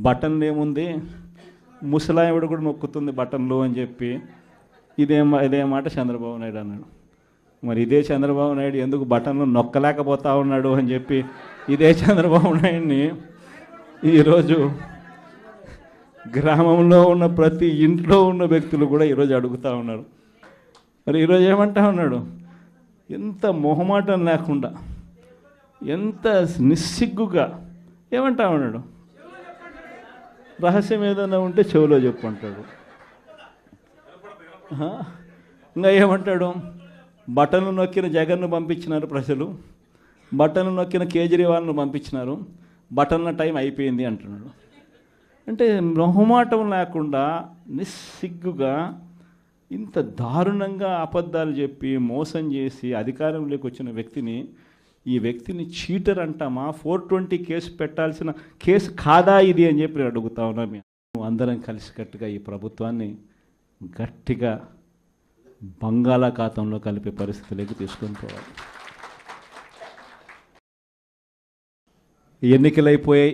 బటన్లు ఏముంది, ముసలావిడ కూడా నొక్కుతుంది బటన్లు అని చెప్పి ఇదే మాట చంద్రబాబు నాయుడు అన్నాడు. మరి ఇదే చంద్రబాబు నాయుడు ఎందుకు బటన్లు నొక్కలేకపోతా ఉన్నాడు అని చెప్పి ఇదే చంద్రబాబు నాయుడిని ఈరోజు గ్రామంలో ఉన్న ప్రతి ఇంట్లో ఉన్న వ్యక్తులు కూడా ఈరోజు అడుగుతూ ఉన్నారు. మరి ఈరోజు ఏమంటా ఉన్నాడు, ఎంత మొహమాటం లేకుండా, ఎంత నిస్సిగ్గుగా ఏమంటా ఉన్నాడు, రహస్యం ఏదైనా ఉంటే చెవిలో చెప్పు అంటాడు. ఇంకా ఏమంటాడు, బటన్లు నొక్కిన జగన్ను పంపించినారు ప్రజలు, బటన్లు నొక్కిన కేజ్రీవాల్ను పంపించినారు, బటన్ల టైం అయిపోయింది అంటున్నాడు. అంటే మొహమాటం లేకుండా నిస్సిగ్గుగా ఇంత దారుణంగా అబద్ధాలు చెప్పి మోసం చేసి అధికారంలోకి వచ్చిన వ్యక్తిని, ఈ వ్యక్తిని చీటర్ అంటామా, 420 కేసు పెట్టాల్సిన కేసు కాదా ఇది అని చెప్పి అడుగుతా ఉన్నాం. అందరం కలిసికట్టుగా ఈ ప్రభుత్వాన్ని గట్టిగా బంగాళాఖాతంలో కలిపే పరిస్థితిలోకి తీసుకొని పోవాలి. ఎన్నికలైపోయాయి,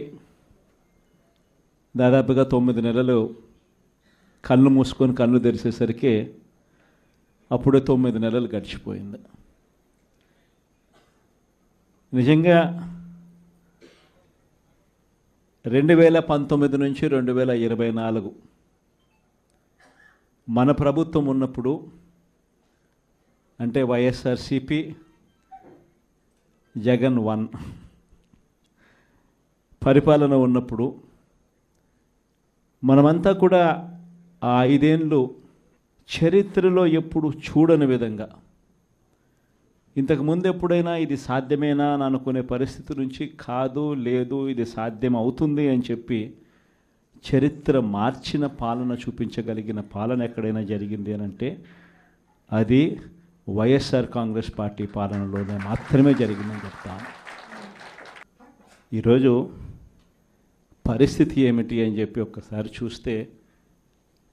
దాదాపుగా 9 నెలలు కళ్ళు మూసుకొని కళ్ళు తెరిచేసరికి అప్పుడే 9 నెలలు గడిచిపోయింది. నిజంగా 2019 నుంచి 2024 మన ప్రభుత్వం ఉన్నప్పుడు, అంటే వైఎస్ఆర్సిపి జగన్ 1 పరిపాలన ఉన్నప్పుడు మనమంతా కూడా ఆ 5 ఏళ్ళు చరిత్రలో ఎప్పుడు చూడని విధంగా, ఇంతకుముందు ఎప్పుడైనా ఇది సాధ్యమేనా అని అనుకునే పరిస్థితి నుంచి కాదు, లేదు ఇది సాధ్యం అవుతుంది అని చెప్పి చరిత్ర మార్చిన పాలన చూపించగలిగిన పాలన ఎక్కడైనా జరిగింది అని అంటే అది వైఎస్ఆర్ కాంగ్రెస్ పార్టీ పాలనలోనే మాత్రమే జరిగిందని చెప్తాను. ఈరోజు పరిస్థితి ఏమిటి అని చెప్పి ఒక్కసారి చూస్తే,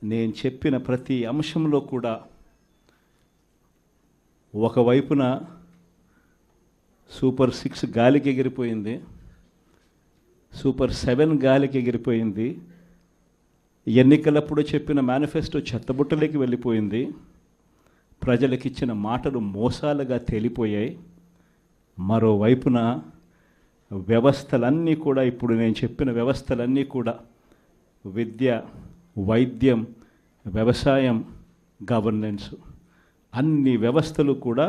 నేను చెప్పిన ప్రతి అంశంలో కూడా ఒకవైపున సూపర్ 6 గాలికి ఎగిరిపోయింది, సూపర్ 7 గాలికి ఎగిరిపోయింది, ఎన్నికలప్పుడు చెప్పిన మేనిఫెస్టో చెత్తబుట్టలోకి వెళ్ళిపోయింది, ప్రజలకు ఇచ్చిన మాటలు మోసాలుగా తేలిపోయాయి. మరోవైపున వ్యవస్థలన్నీ కూడా, ఇప్పుడు నేను చెప్పిన వ్యవస్థలన్నీ కూడా, విద్య, వైద్యం, వ్యవసాయం, గవర్నెన్స్, అన్ని వ్యవస్థలు కూడా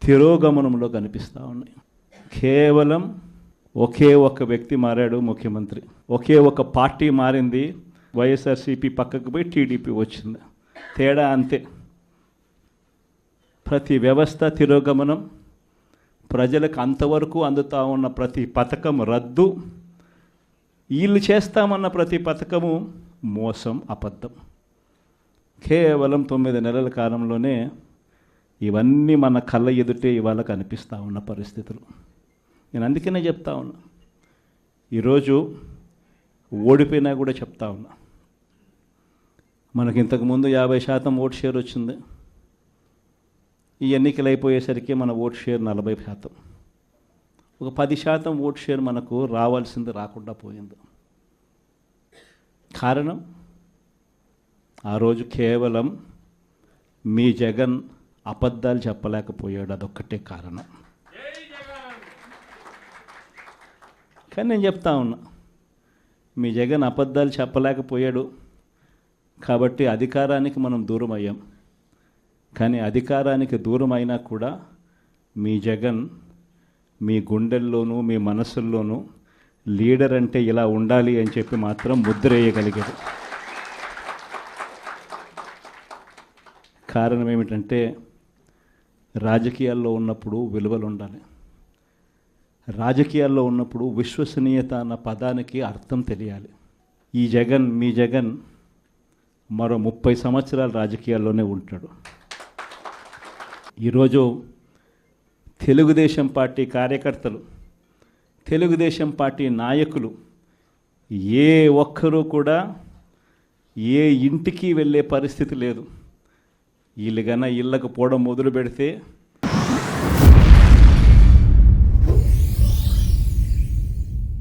తిరోగమనంలో కనిపిస్తూ ఉన్నాయి. కేవలం ఒకే ఒక వ్యక్తి మారాడు ముఖ్యమంత్రి, ఒకే ఒక పార్టీ మారింది, వైఎస్ఆర్సీపీ పక్కకు పోయి టీడీపీ వచ్చింది, తేడా అంతే. ప్రతి వ్యవస్థ తిరోగమనం, ప్రజలకు అంతవరకు అందుతూ ఉన్న ప్రతి పథకం రద్దు, వీళ్ళు చేస్తామన్న ప్రతి పథకము మోసం, అబద్ధం. కేవలం 9 నెలల కాలంలోనే ఇవన్నీ మన కళ్ళ ఎదుటే ఇవాళ కనిపిస్తూ ఉన్న పరిస్థితులు. నేను అందుకనే చెప్తా ఉన్నా, ఈరోజు ఓడిపోయినా కూడా చెప్తా ఉన్నా, మనకి ఇంతకుముందు 50% ఓట్ షేర్ వచ్చింది, ఈ ఎన్నికలు అయిపోయేసరికి మన ఓట్ షేర్ 40%. ఒక 10% ఓట్ షేర్ మనకు రావాల్సింది రాకుండా పోయింది. కారణం, ఆ రోజు కేవలం మీ జగన్ అబద్ధాలు చెప్పలేకపోయాడు, అదొక్కటే కారణం. కానీ నేను చెప్తా ఉన్నా, మీ జగన్ అబద్ధాలు చెప్పలేకపోయాడు కాబట్టి అధికారానికి మనం దూరం అయ్యాం. కానీ అధికారానికి దూరం అయినా కూడా మీ జగన్ మీ గుండెల్లోనూ మీ మనసుల్లోనూ లీడర్ అంటే ఇలా ఉండాలి అని చెప్పి మాత్రం ముద్ర వేయగలిగాడు. కారణం ఏమిటంటే, రాజకీయాల్లో ఉన్నప్పుడు విలువలు ఉండాలి, రాజకీయాల్లో ఉన్నప్పుడు విశ్వసనీయత అన్న పదానికి అర్థం తెలియాలి. ఈ జగన్, మీ జగన్ మరో 30 సంవత్సరాలు రాజకీయాల్లోనే ఉంటాడు. ఈరోజు తెలుగుదేశం పార్టీ కార్యకర్తలు, తెలుగుదేశం పార్టీ నాయకులు ఏ ఒక్కరూ కూడా ఏ ఇంటికి వెళ్ళే పరిస్థితి లేదు. వీళ్ళు కన్నా ఇళ్ళకు పోవడం మొదలు పెడితే